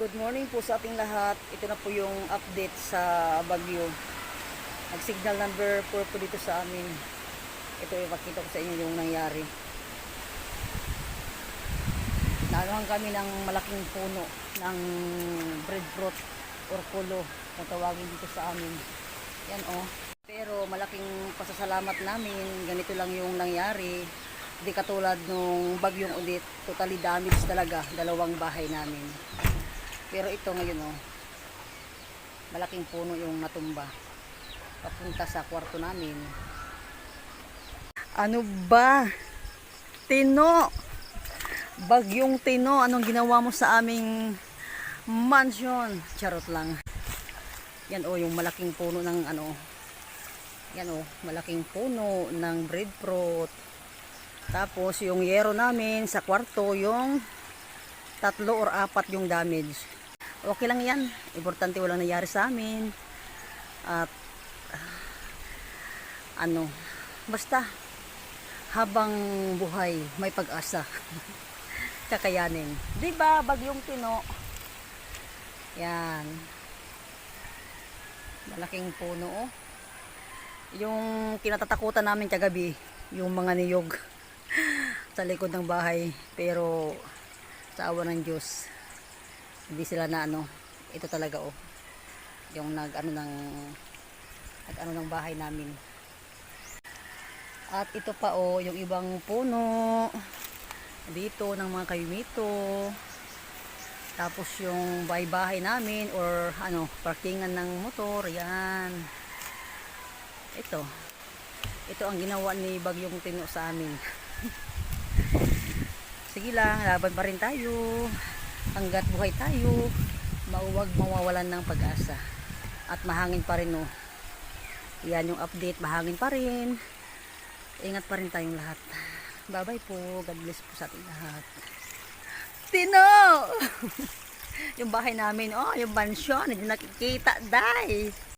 Good morning po sa ating lahat. Ito na po yung update sa Bagyo. Nag-signal number 4 po dito sa amin. Ito ipakita ko sa inyo yung nangyari. Naanuhan kami ng malaking puno ng breadfruit or pulo kung tawagin dito sa amin. Yan oh. Pero malaking pasasalamat namin. Ganito lang yung nangyari. Hindi katulad nung bagyong ulit. Totally damaged talaga. Dalawang bahay namin. Pero ito ngayon oh, malaking puno yung natumba papunta sa kwarto namin. Ano ba? Tino! Bagyong Tino, anong ginawa mo sa aming mansion? Charot lang. Yan oh, yung malaking puno ng ano. Yan oh, malaking puno ng breadfruit. Tapos yung yero namin sa kwarto, yung 3 or 4 yung damage. Okay lang yan. Importante walang nangyari sa amin. At basta habang buhay may pag-asa. Kakayanin. 'Di ba Bagyong Tino? Yan. Malaking puno oh. Yung kinatatakutan namin kagabi, yung mga niyog sa likod ng bahay, pero sa awa ng Diyos hindi sila na ito talaga oh, yung nag-ano ng bahay namin. At ito pa oh, yung ibang puno dito ng mga kayumito. Tapos yung bahay namin or parkingan ng motor, yan. Ito ang ginawa ni Bagyong Tino sa amin. Sige lang, laban pa rin tayo. Hanggat buhay tayo, huwag mawawalan ng pag-asa. At mahangin pa rin oh. Yan yung update, mahangin pa rin. Ingat pa rin tayong lahat. Bye-bye po. God bless po sa ating lahat. Tino! Yung bahay namin, oh, yung mansion, hindi nakikita, dahil.